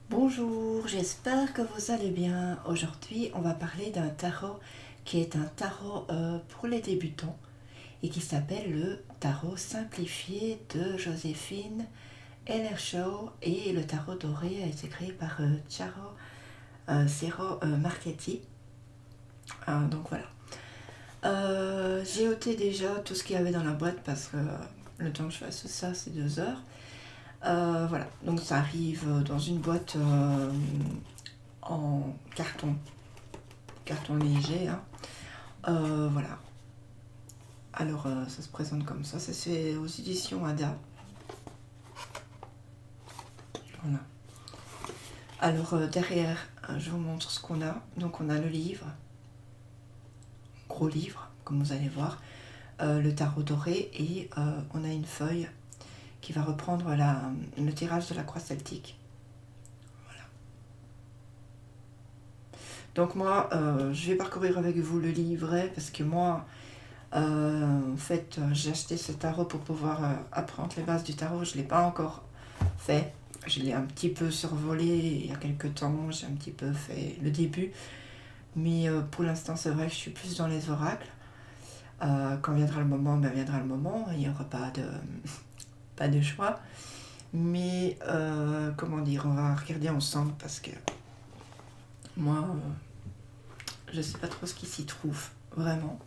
Bonjour, j'espère que vous allez bien. Aujourd'hui, on va parler d'un tarot qui est un tarot pour les débutants et qui s'appelle le tarot simplifié de Joséphine Ellershaw, et le tarot doré a été créé par Cero Marchetti. Donc voilà. J'ai ôté déjà tout ce qu'il y avait dans la boîte parce que le temps que je fasse ça, c'est 2 heures. Voilà, donc ça arrive dans une boîte en carton léger, hein. Voilà. Alors ça se présente comme ça, c'est aux éditions Ada. Voilà. Alors derrière, je vous montre ce qu'on a. Donc on a le livre, gros livre, comme vous allez voir, le tarot doré, et on a une feuille qui va reprendre le tirage de la croix celtique. Voilà. Donc moi, je vais parcourir avec vous le livret parce que moi, en fait, j'ai acheté ce tarot pour pouvoir apprendre les bases du tarot. Je ne l'ai pas encore fait. Je l'ai un petit peu survolé il y a quelques temps. J'ai un petit peu fait le début. Mais pour l'instant, c'est vrai que je suis plus dans les oracles. Quand viendra le moment, ben viendra le moment. Il n'y aura pas de choix. Mais comment dire, on va regarder ensemble parce que moi, je ne sais pas trop ce qui s'y trouve, vraiment.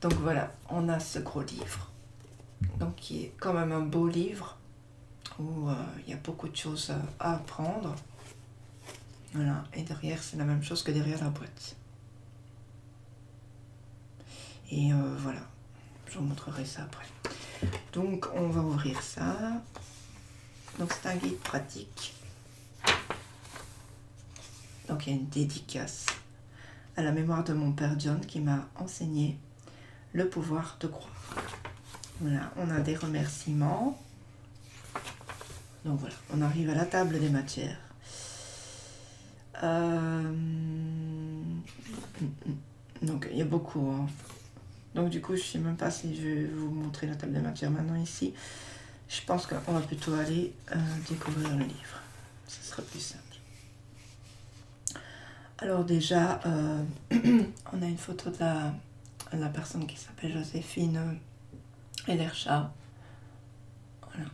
Donc voilà, on a ce gros livre, donc qui est quand même un beau livre où il y a beaucoup de choses à apprendre. Voilà, et derrière c'est la même chose que derrière la boîte. Et voilà, je vous montrerai ça après. Donc on va ouvrir ça. Donc c'est un guide pratique. Donc il y a une dédicace à la mémoire de mon père John qui m'a enseigné le pouvoir de croire. Voilà, on a des remerciements. Donc voilà, on arrive à la table des matières. Donc il y a beaucoup, hein. Donc du coup je ne sais même pas si je vais vous montrer la table des matières maintenant ici. Je pense qu'on va plutôt aller découvrir le livre. Ce sera plus simple. Alors déjà, on a une photo de la personne qui s'appelle Joséphine Ellershaw. Voilà.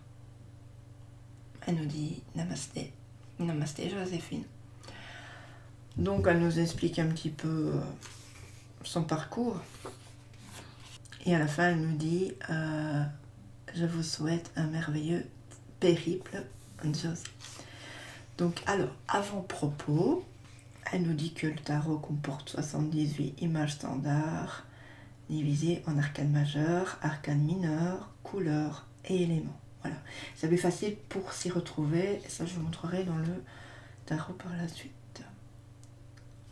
Elle nous dit Namasté. Namasté Joséphine. Donc elle nous explique un petit peu son parcours. Et à la fin elle nous dit je vous souhaite un merveilleux périple, Josie. Donc alors, avant-propos, elle nous dit que le tarot comporte 78 images standards divisées en arcanes majeures, arcanes mineures, couleurs et éléments. Voilà, c'est plus facile pour s'y retrouver, et ça je vous montrerai dans le tarot par la suite.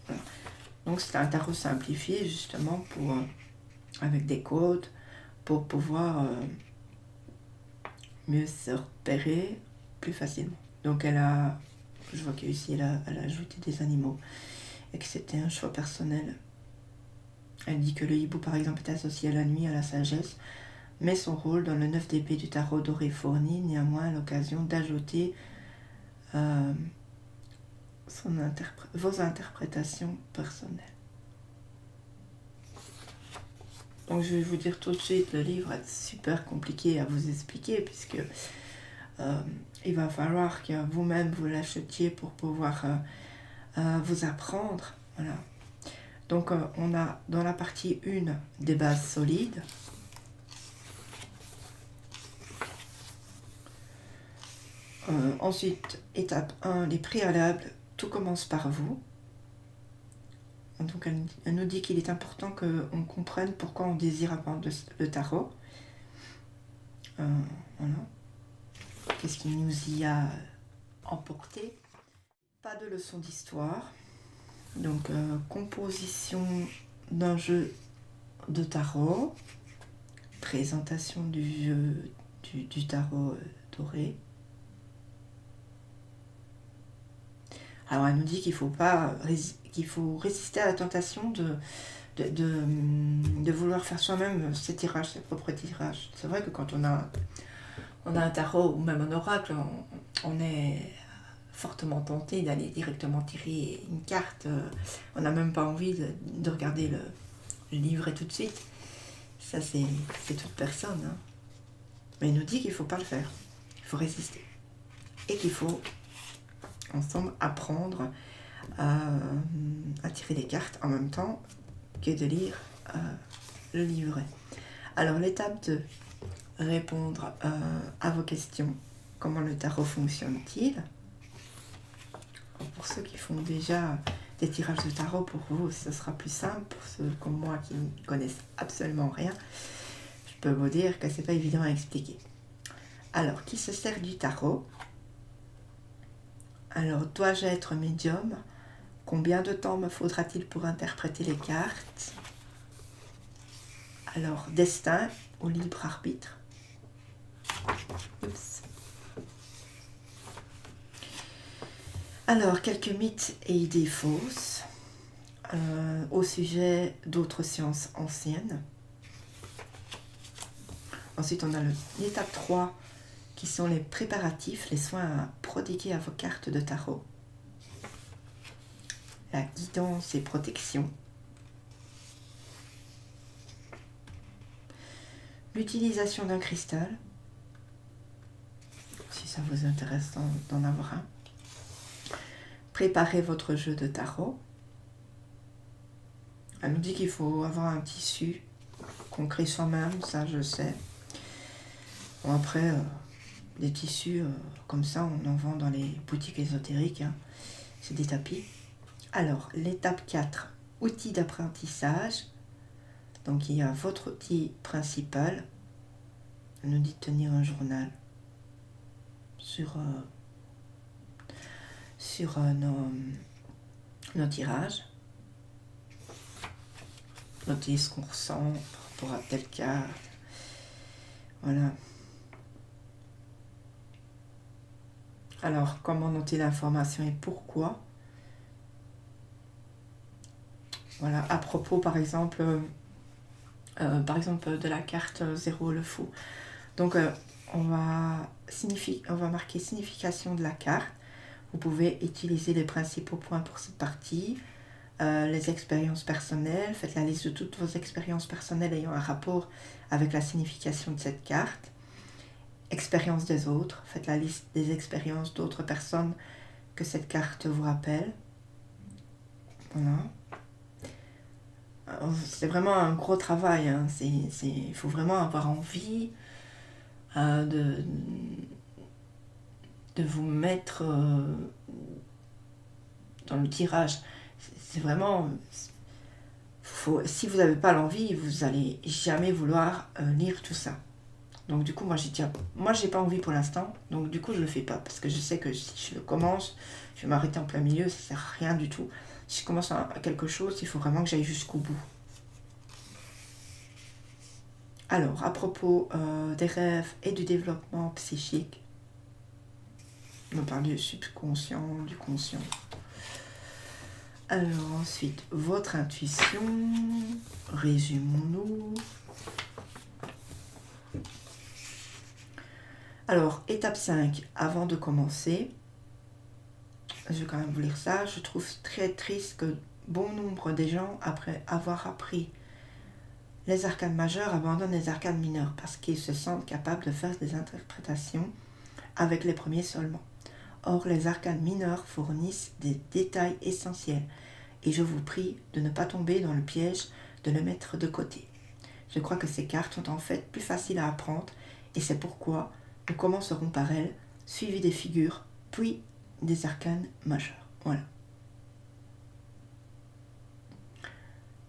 Voilà. Donc c'est un tarot simplifié justement pour avec des codes pour pouvoir mieux se repérer plus facilement. Donc je vois qu'ici elle a ajouté des animaux et que c'était un choix personnel. Elle dit que le hibou par exemple est associé à la nuit, à la sagesse, mais son rôle dans le 9 d'épée du tarot doré fournit néanmoins l'occasion d'ajouter vos interprétations personnelles. Donc je vais vous dire tout de suite, le livre est super compliqué à vous expliquer puisque il va falloir que vous-même vous l'achetiez pour pouvoir vous apprendre. Voilà. Donc on a dans la partie 1 des bases solides. Ensuite, étape 1, les préalables, tout commence par vous. Donc elle nous dit qu'il est important qu'on comprenne pourquoi on désire apprendre le tarot. Voilà. Qu'est-ce qui nous y a emporté? Pas de leçon d'histoire. Donc composition d'un jeu de tarot, présentation du jeu du tarot doré. Alors elle nous dit qu'il faut résister à la tentation de vouloir faire soi-même ses tirages, ses propres tirages. C'est vrai que quand on a un tarot ou même un oracle, on est fortement tenté d'aller directement tirer une carte. On n'a même pas envie de regarder le livret tout de suite. Ça, c'est toute personne. Hein. Mais il nous dit qu'il ne faut pas le faire. Il faut résister. Et qu'il faut, ensemble, apprendre à tirer des cartes en même temps que de lire le livret. Alors, l'étape 2, répondre à vos questions. Comment le tarot fonctionne-t-il? Pour ceux qui font déjà des tirages de tarot, pour vous, ce sera plus simple. Pour ceux comme moi qui ne connaissent absolument rien, je peux vous dire que c'est pas évident à expliquer. Alors, qui se sert du tarot? Alors, dois-je être médium? Combien de temps me faudra-t-il pour interpréter les cartes? Alors, destin ou libre arbitre? Oups. Alors, quelques mythes et idées fausses au sujet d'autres sciences anciennes. Ensuite, on a l'étape 3, qui sont les préparatifs, les soins à prodiguer à vos cartes de tarot. La guidance et protection. L'utilisation d'un cristal, si ça vous intéresse d'en avoir un. Préparez votre jeu de tarot. Elle nous dit qu'il faut avoir un tissu qu'on crée soi-même, ça je sais. Bon, après, des tissus comme ça, on en vend dans les boutiques ésotériques. Hein. C'est des tapis. Alors, l'étape 4, outils d'apprentissage. Donc, il y a votre outil principal. Elle nous dit de tenir un journal sur nos tirages. Noter ce qu'on ressent par rapport à tel cas. Voilà. Alors, comment noter l'information et pourquoi? Voilà, à propos, par exemple, de la carte 0, le fou. Donc, on va marquer signification de la carte. Vous pouvez utiliser les principaux points pour cette partie. Les expériences personnelles. Faites la liste de toutes vos expériences personnelles ayant un rapport avec la signification de cette carte. Expérience des autres. Faites la liste des expériences d'autres personnes que cette carte vous rappelle. Voilà. C'est vraiment un gros travail. Hein. Il faut vraiment avoir envie de vous mettre dans le tirage. C'est vraiment... si vous n'avez pas l'envie, vous n'allez jamais vouloir lire tout ça. Donc du coup, moi j'ai pas envie pour l'instant, donc du coup je le fais pas, parce que je sais que si je le commence, je vais m'arrêter en plein milieu, ça sert à rien du tout. Si je commence à quelque chose, il faut vraiment que j'aille jusqu'au bout. Alors, à propos des rêves et du développement psychique, on parle du subconscient, du conscient. Alors ensuite, votre intuition, résumons-nous. Alors, étape 5, avant de commencer, je vais quand même vous lire ça. Je trouve très triste que bon nombre des gens, après avoir appris les arcanes majeures, abandonnent les arcanes mineures parce qu'ils se sentent capables de faire des interprétations avec les premiers seulement. Or, les arcanes mineures fournissent des détails essentiels et je vous prie de ne pas tomber dans le piège de le mettre de côté. Je crois que ces cartes sont en fait plus faciles à apprendre et c'est pourquoi nous commencerons par elles, suivi des figures, puis des arcanes majeures. Voilà.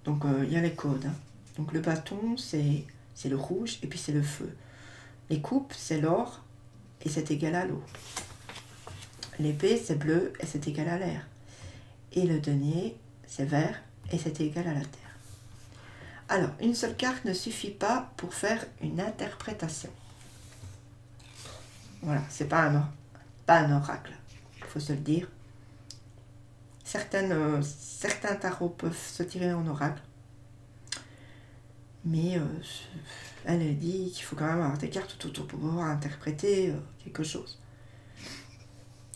Donc, il y a les codes. Hein. Donc, le bâton, c'est le rouge et puis c'est le feu. Les coupes, c'est l'or et c'est égal à l'eau. L'épée, c'est bleu et c'est égal à l'air. Et le denier, c'est vert et c'est égal à la terre. Alors, une seule carte ne suffit pas pour faire une interprétation. Voilà, c'est pas un oracle, il faut se le dire. Certains tarots peuvent se tirer en oracle. Mais elle dit qu'il faut quand même avoir des cartes autour pour pouvoir interpréter quelque chose.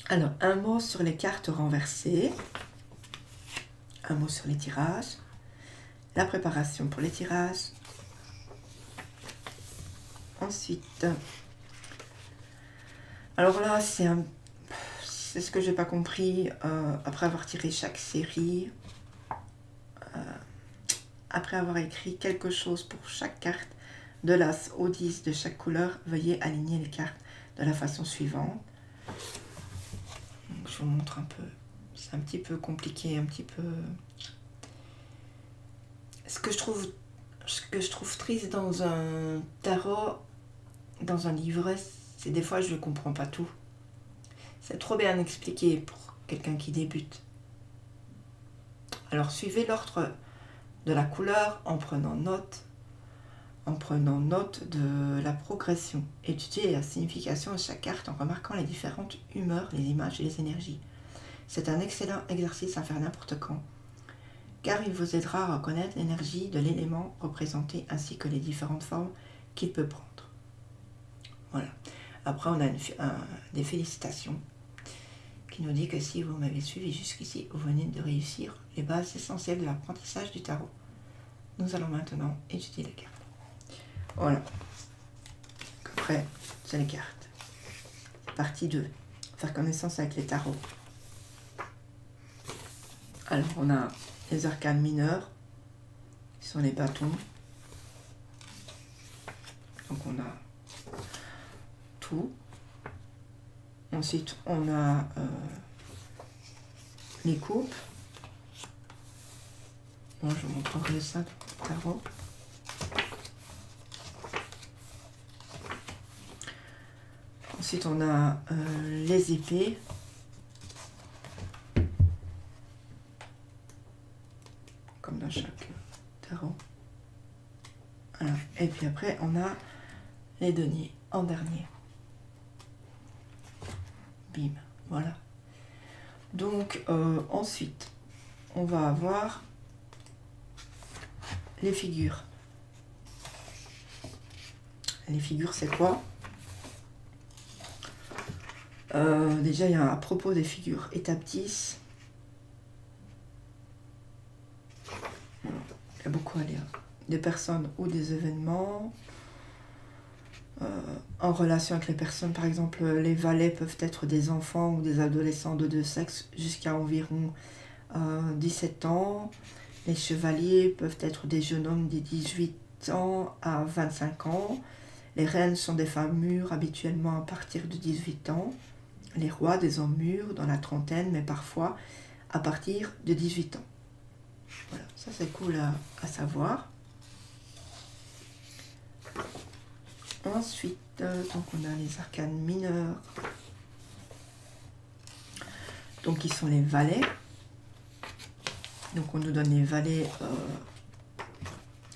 Alors, un mot sur les cartes renversées, un mot sur les tirages, la préparation pour les tirages. Ensuite, alors là, c'est ce que j'ai pas compris après avoir tiré chaque série, après avoir écrit quelque chose pour chaque carte, de l'As au 10 de chaque couleur, veuillez aligner les cartes de la façon suivante. Donc, je vous montre un peu. C'est un petit peu compliqué, un petit peu. Ce que je trouve triste dans un tarot, dans un livret, c'est des fois je ne comprends pas tout. C'est trop bien expliqué pour quelqu'un qui débute. Alors suivez l'ordre de la couleur en prenant note de la progression. Étudiez la signification de chaque carte en remarquant les différentes humeurs, les images et les énergies. C'est un excellent exercice à faire n'importe quand, car il vous aidera à reconnaître l'énergie de l'élément représenté ainsi que les différentes formes qu'il peut prendre. Voilà. Après, on a des félicitations qui nous dit que si vous m'avez suivi jusqu'ici, vous venez de réussir les bases essentielles de l'apprentissage du tarot. Nous allons maintenant étudier les cartes. Voilà. Après, c'est les cartes. Partie 2. Faire connaissance avec les tarots. Alors, on a les arcanes mineurs, qui sont les bâtons. Donc, on a tout. Ensuite, on a les coupes. Bon, je vous montrerai ça dans le tarot. Ensuite, on a les épées. Comme dans chaque tarot. Voilà. Et puis après, on a les deniers en dernier. Bim, voilà. Donc, ensuite, on va avoir les figures. Les figures, c'est quoi? Déjà, il y a à propos des figures, étape 10. Il y a beaucoup à lire. Des personnes ou des événements. En relation avec les personnes, par exemple, les valets peuvent être des enfants ou des adolescents de deux sexes jusqu'à environ 17 ans. Les chevaliers peuvent être des jeunes hommes de 18 ans à 25 ans. Les reines sont des femmes mûres, habituellement à partir de 18 ans. Les rois, des hommes mûrs dans la trentaine, mais parfois à partir de 18 ans. Voilà, ça c'est cool à savoir. Ensuite, donc on a les arcanes mineurs, donc qui sont les valets. Donc on nous donne les valets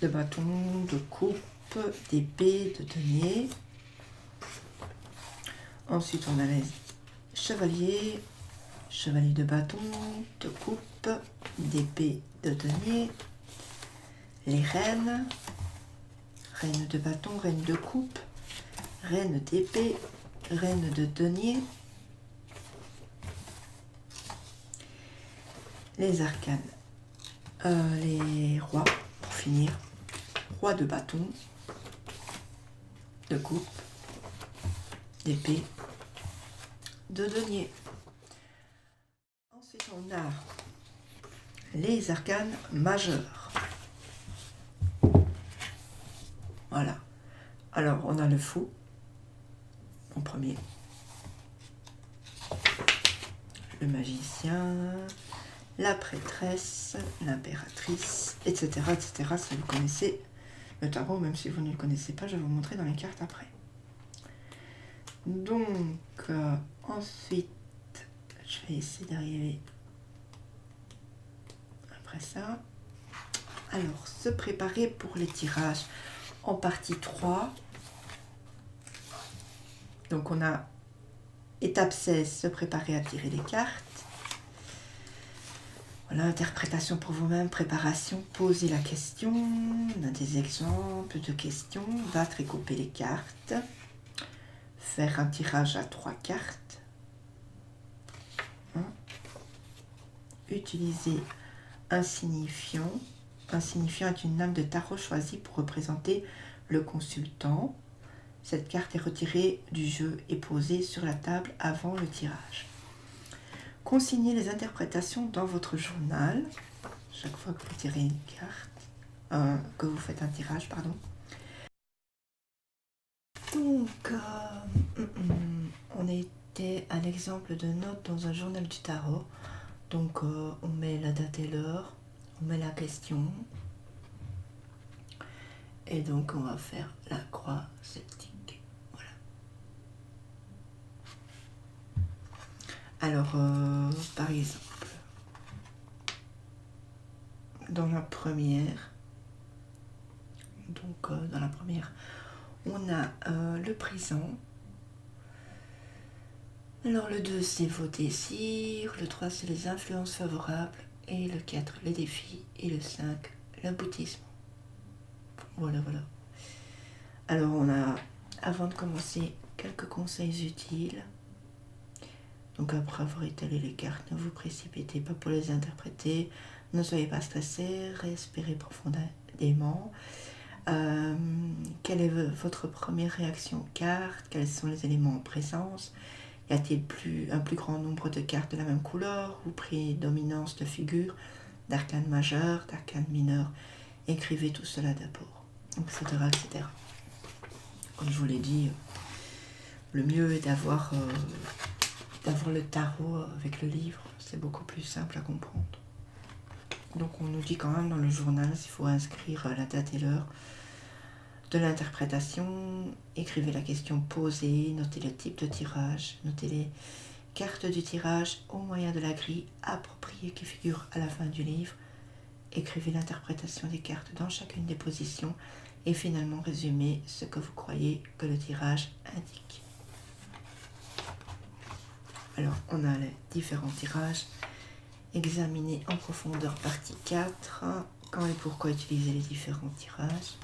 de bâton, de coupe, d'épée, de denier. Ensuite on a les chevaliers, chevaliers de bâton, de coupe, d'épée, de denier. Les reines, reine de bâton, reine de coupe, reine d'épée, reine de denier. Les arcanes, les rois, pour finir, roi de bâton, de coupe, d'épée, de denier. Ensuite, on a les arcanes majeurs. Voilà. Alors, on a le fou en premier, le magicien, la prêtresse, l'impératrice, etc., etc. Si vous connaissez le tarot, même si vous ne le connaissez pas, je vais vous montrer dans les cartes après. Donc, ensuite, je vais essayer d'arriver après ça. Alors, se préparer pour les tirages en partie 3. Donc, on a étape 16, se préparer à tirer les cartes. Voilà, interprétation pour vous-même, préparation, poser la question. On a des exemples de questions. Battre et couper les cartes. Faire un tirage à 3 cartes. utiliser un signifiant. Un signifiant est une lame de tarot choisie pour représenter le consultant. Cette carte est retirée du jeu et posée sur la table avant le tirage. Consignez les interprétations dans votre journal. Chaque fois que vous tirez une carte, que vous faites un tirage, pardon. Donc, on était à l'exemple de notes dans un journal du tarot. Donc, on met la date et l'heure, on met la question. Et donc, on va faire la croix celtique. Voilà. Alors, par exemple, dans la première, on a le présent. Alors le 2 c'est vos désirs, le 3 c'est les influences favorables, et le 4 les défis, et le 5 l'aboutissement. Voilà. Alors on a, avant de commencer, quelques conseils utiles. Donc après avoir étalé les cartes, ne vous précipitez pas pour les interpréter, ne soyez pas stressés, respirez profondément. Quelle est votre première réaction aux cartes? Quels sont les éléments en présence? Y a-t-il un plus grand nombre de cartes de la même couleur ou prédominance de figures, d'arcanes majeures, d'arcanes mineures? Écrivez tout cela d'abord, etc. Comme je vous l'ai dit, le mieux est d'avoir le tarot avec le livre, c'est beaucoup plus simple à comprendre. Donc on nous dit quand même dans le journal s'il faut inscrire la date et l'heure de l'interprétation, écrivez la question posée, notez le type de tirage, notez les cartes du tirage au moyen de la grille appropriée qui figure à la fin du livre, écrivez l'interprétation des cartes dans chacune des positions et finalement résumez ce que vous croyez que le tirage indique. Alors on a les différents tirages, examinez en profondeur partie 4, quand et pourquoi utiliser les différents tirages.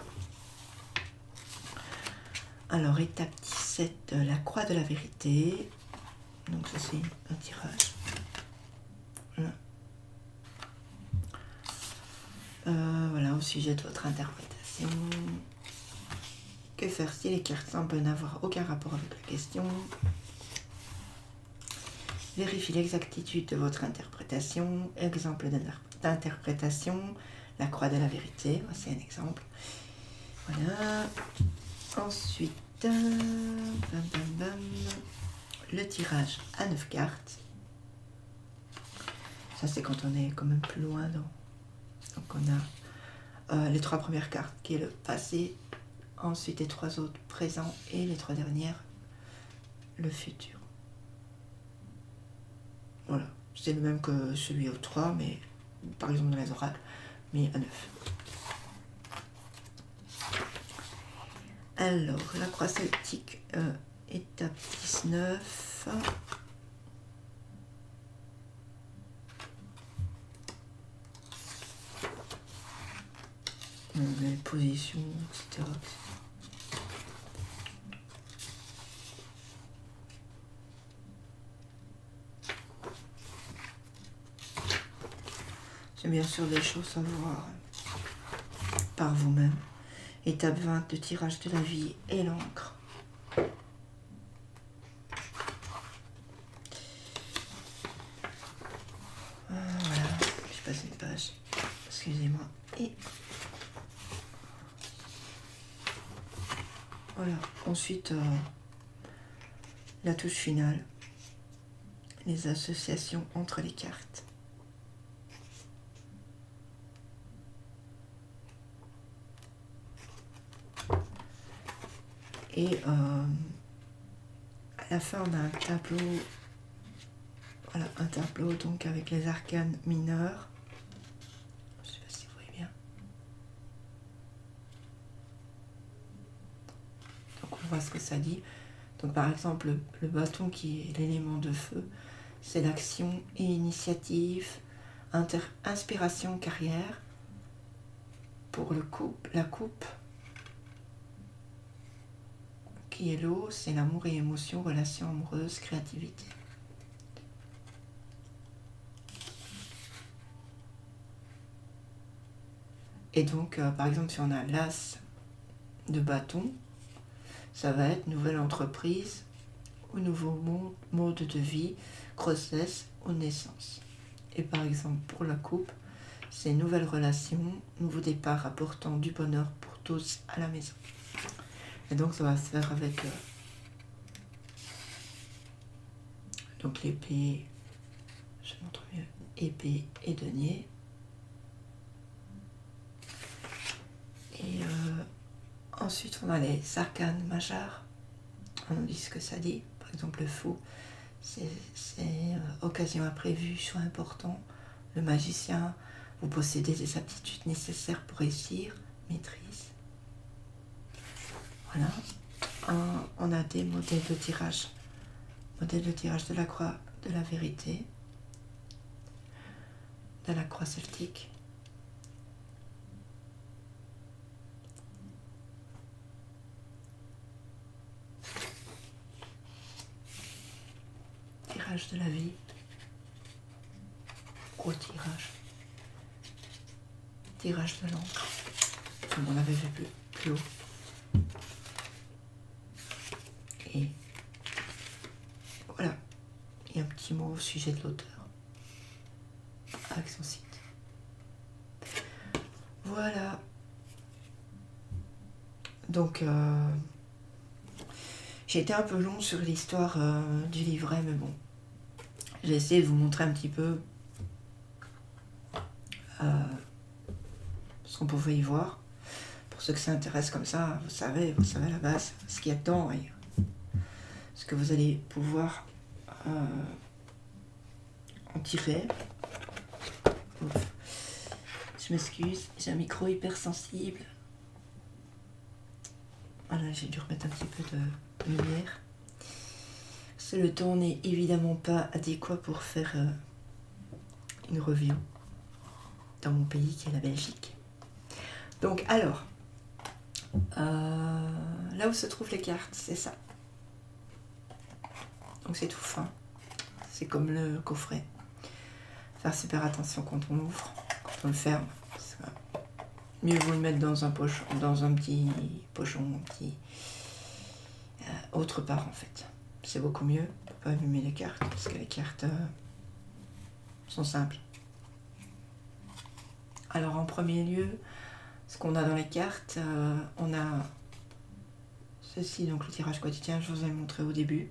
Alors, étape 17, la croix de la vérité. Donc ça c'est un tirage. Voilà. Voilà, au sujet de votre interprétation. Que faire si les cartes semblent n'avoir aucun rapport avec la question? Vérifiez l'exactitude de votre interprétation. Exemple d'interprétation. La croix de la vérité. Voici un exemple. Voilà. Ensuite, le tirage à 9 cartes. Ça, c'est quand on est quand même plus loin. Donc, on a les 3 premières cartes qui est le passé, ensuite les 3 autres présents et les 3 dernières le futur. Voilà, c'est le même que celui au 3, mais par exemple dans les oracles, mais à 9. Alors, la croix celtique, étape 19. Les positions, etc. C'est bien sûr des choses à voir par vous-même. Étape 20, le tirage de la vie et l'encre. Voilà, je passe une page. Excusez-moi. Et voilà, ensuite la touche finale, les associations entre les cartes. Et à la fin, on a un tableau, voilà, un tableau donc avec les arcanes mineurs. Je ne sais pas si vous voyez bien. Donc on voit ce que ça dit. Donc par exemple, le bâton qui est l'élément de feu, c'est l'action et initiative, inspiration, carrière. Pour la coupe, qui est l'eau, c'est l'amour et émotion, relations amoureuses, créativité. Et donc, par exemple, si on a l'as de bâton, ça va être nouvelle entreprise ou nouveau mode de vie, grossesse ou naissance. Et par exemple, pour la coupe, c'est nouvelle relation, nouveau départ apportant du bonheur pour tous à la maison. Et donc, ça va se faire avec donc l'épée, je montre mieux, épée et denier. Et ensuite, on a les arcanes majeures. On nous dit ce que ça dit. Par exemple, le fou, c'est occasion imprévue, choix important. Le magicien, vous possédez des aptitudes nécessaires pour réussir, maîtrise. Voilà. On a des modèles de tirage. Modèle de tirage de la croix de la vérité, de la croix celtique. Tirage de la vie. Gros tirage. Tirage de l'encre. Comme on avait vu plus haut. Et voilà. Il y a un petit mot au sujet de l'auteur. Avec son site. Voilà. Donc, j'ai été un peu long sur l'histoire du livret, mais bon. J'ai essayé de vous montrer un petit peu ce qu'on pouvait y voir. Pour ceux que ça intéresse comme ça, vous savez à la base ce qu'il y a dedans et ce que vous allez pouvoir en tirer. Ouf. Je m'excuse, j'ai un micro hypersensible. Voilà, j'ai dû remettre un petit peu de lumière. Le temps n'est évidemment pas adéquat pour faire une review dans mon pays qui est la Belgique. Donc alors, là où se trouvent les cartes, c'est ça. Donc c'est tout fin. C'est comme le coffret. Faire super attention quand on l'ouvre, quand on le ferme. Mieux vaut le mettre dans un pochon, dans un petit pochon, autre part en fait. C'est beaucoup mieux pour pas abîmer les cartes, parce que les cartes sont simples. Alors en premier lieu, ce qu'on a dans les cartes, on a ceci, donc le tirage quotidien, je vous ai montré au début.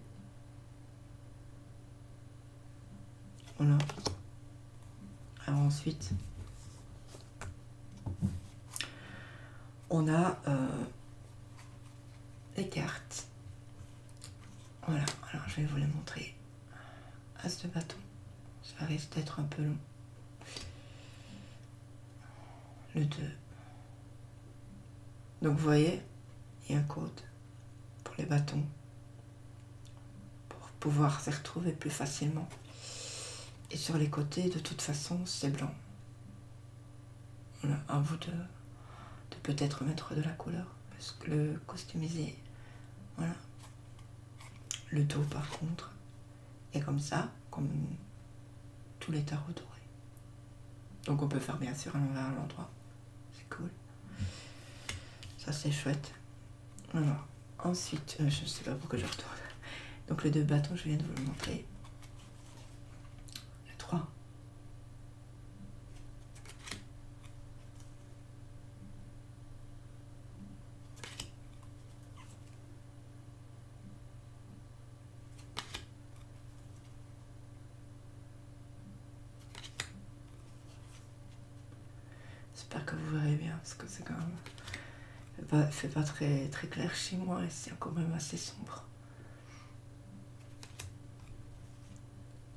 Voilà. Alors ensuite, on a les cartes. Voilà, alors je vais vous les montrer. As de bâton, ça risque d'être un peu long. Le 2. Donc vous voyez, il y a un code pour les bâtons, pour pouvoir s'y retrouver plus facilement. Et sur les côtés, de toute façon, c'est blanc. Voilà, à vous de peut-être mettre de la couleur, parce que le customisé, voilà. Le dos, par contre, est comme ça, comme tous les tarots dorés. Donc on peut faire bien sûr à l'envers à l'endroit. C'est cool. Ça, c'est chouette. Alors, ensuite, je ne sais pas pourquoi je retourne. Donc le 2 bâtons, je viens de vous le montrer. Le 3. J'espère que vous verrez bien, parce que c'est quand même... fait pas très, très clair chez moi, et c'est quand même assez sombre.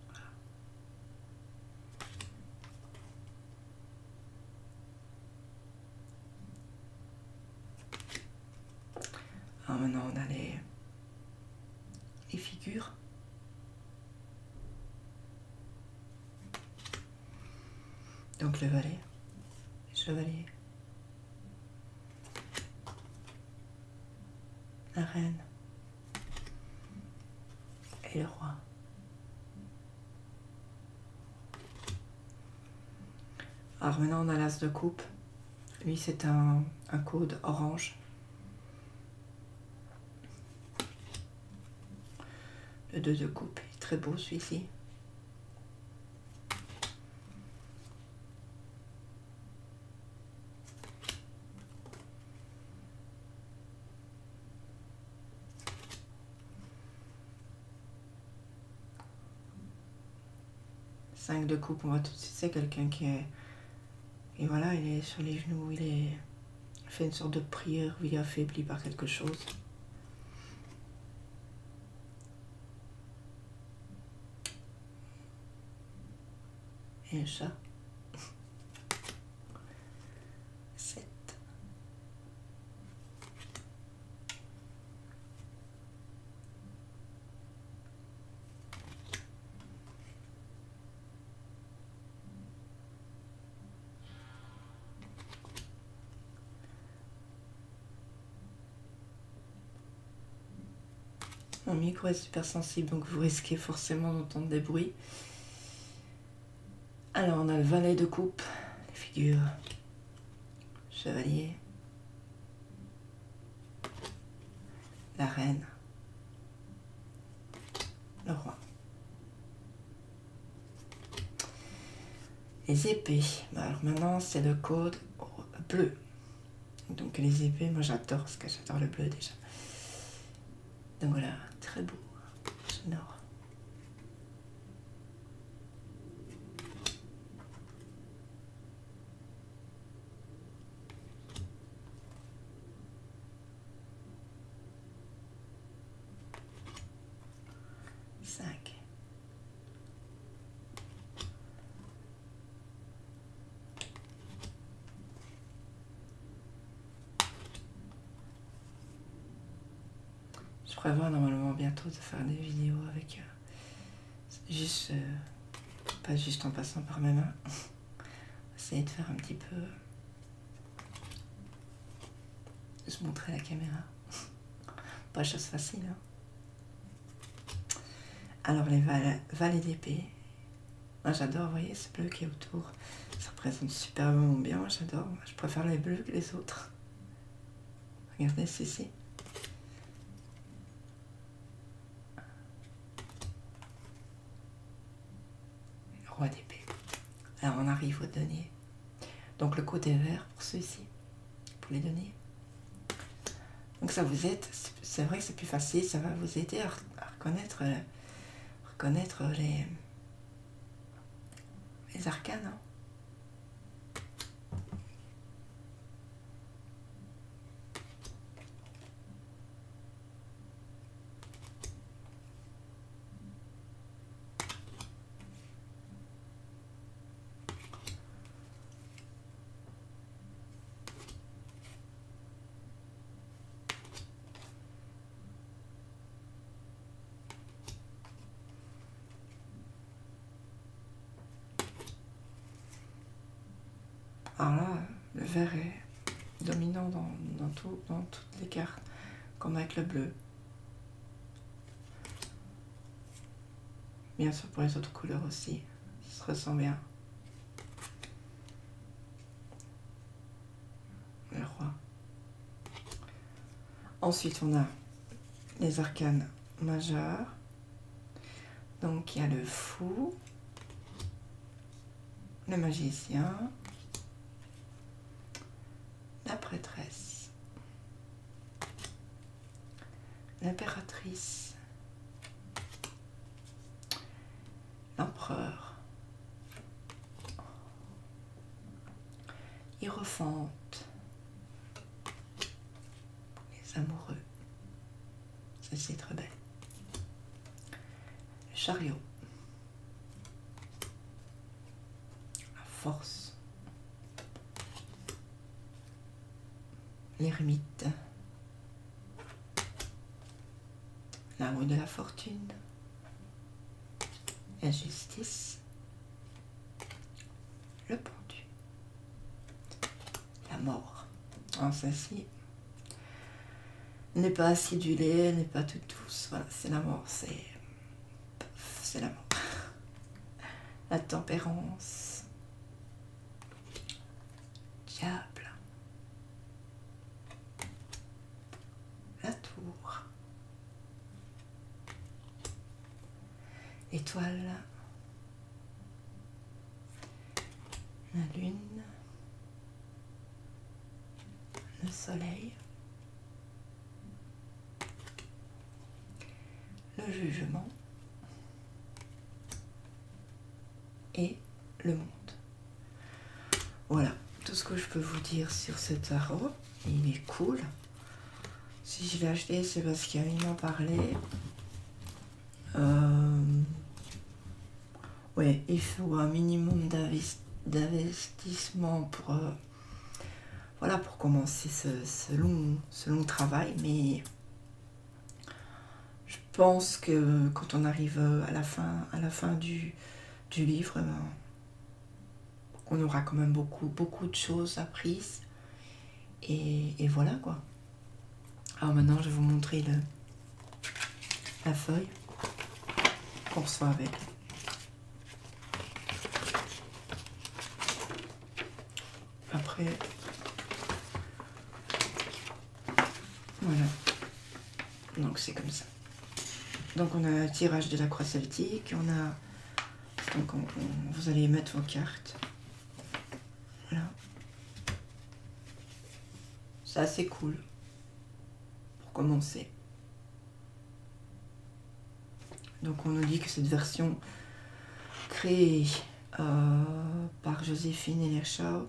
Voilà. Alors maintenant, on a les figures. Donc le valet, chevalier, la reine et le roi. Alors maintenant on a l'as de coupe Lui, c'est un code orange. Le 2 de coupe est très beau celui-ci. Cinq de coupe, on voit tout de suite, c'est quelqu'un qui est... Et voilà, il est sur les genoux, il fait une sorte de prière où il est affaibli par quelque chose. Et le chat. 7. Mon micro est super sensible, donc vous risquez forcément d'entendre des bruits. Alors, on a le valet de coupe, les figures, chevalier, la reine, le roi. Les épées. Alors maintenant, c'est le code bleu. Donc les épées, moi j'adore, parce que j'adore le bleu déjà. Donc voilà, très beau. J'adore. Je prévois normalement bientôt de faire des vidéos avec juste, pas juste en passant par mes mains. Essayer de faire un petit peu, se montrer la caméra. Pas chose facile. Hein. Alors les valets d'épée. Moi j'adore, vous voyez ce bleu qui est autour. Ça représente superbement bien, moi j'adore. Je préfère les bleus que les autres. Regardez ceci. Le roi d'épée. Alors on arrive au denier. Donc le côté vert pour ceux-ci, pour les deniers. Donc ça vous aide, c'est vrai que c'est plus facile, ça va vous aider à reconnaître les arcanes. Hein. Alors là, le vert est dominant dans toutes les cartes, comme avec le bleu. Bien sûr pour les autres couleurs aussi, ça se ressent bien. Le roi. Ensuite on a les arcanes majeurs. Donc il y a le fou, le magicien, la prêtresse, l'impératrice, l'empereur, Hiérophante, les amoureux, ça c'est très belle, le chariot, la force, l'ermite, la roue de la fortune, la justice, le pendu, la mort. Alors celle-ci n'est pas acidulée, n'est pas toute douce. Voilà, c'est la mort, c'est la mort. La tempérance, diable, l'étoile, la lune, le soleil, le jugement et le monde. Voilà, tout ce que je peux vous dire sur ce tarot. Il est cool. Si je l'ai acheté, c'est parce qu'il m'en parlait. Ouais, il faut un minimum d'investissement pour, voilà, pour commencer ce long travail. Mais je pense que quand on arrive à la fin du livre, on aura quand même beaucoup de choses apprises. Et voilà quoi. Alors maintenant, je vais vous montrer la feuille qu'on reçoit avec. Après, voilà. Donc c'est comme ça. Donc on a un tirage de la croix celtique. Donc vous allez mettre vos cartes. Voilà. C'est assez cool pour commencer. Donc on nous dit que cette version créée par Joséphine Elerschau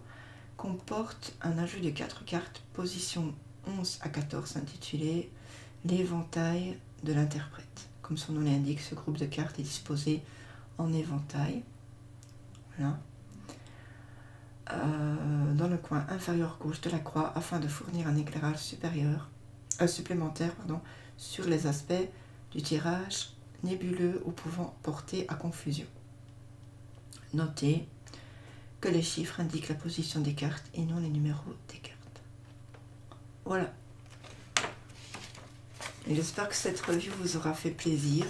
comporte un ajout de 4 cartes, position 11 à 14, intitulée l'éventail de l'interprète. Comme son nom l'indique, ce groupe de cartes est disposé en éventail. Voilà. Dans le coin inférieur gauche de la croix, afin de fournir un éclairage supplémentaire sur les aspects du tirage nébuleux ou pouvant porter à confusion. Notez que les chiffres indiquent la position des cartes et non les numéros des cartes. Voilà. Et j'espère que cette review vous aura fait plaisir.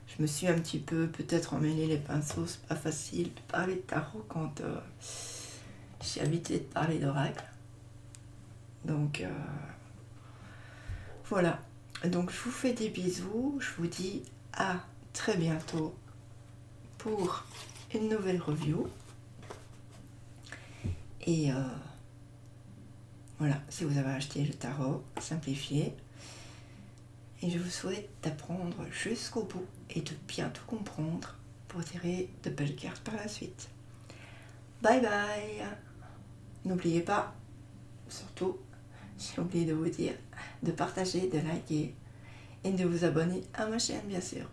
Je me suis un petit peu peut-être emmêlé les pinceaux. C'est pas facile de parler de tarot quand je suis habituée de parler d'oracle. Donc voilà. Donc je vous fais des bisous. Je vous dis à très bientôt pour une nouvelle review. Et voilà, si vous avez acheté le tarot simplifié, et je vous souhaite d'apprendre jusqu'au bout et de bien tout comprendre pour tirer de belles cartes par la suite. Bye bye. N'oubliez pas, surtout, j'ai oublié de vous dire, de partager, de liker et de vous abonner à ma chaîne bien sûr.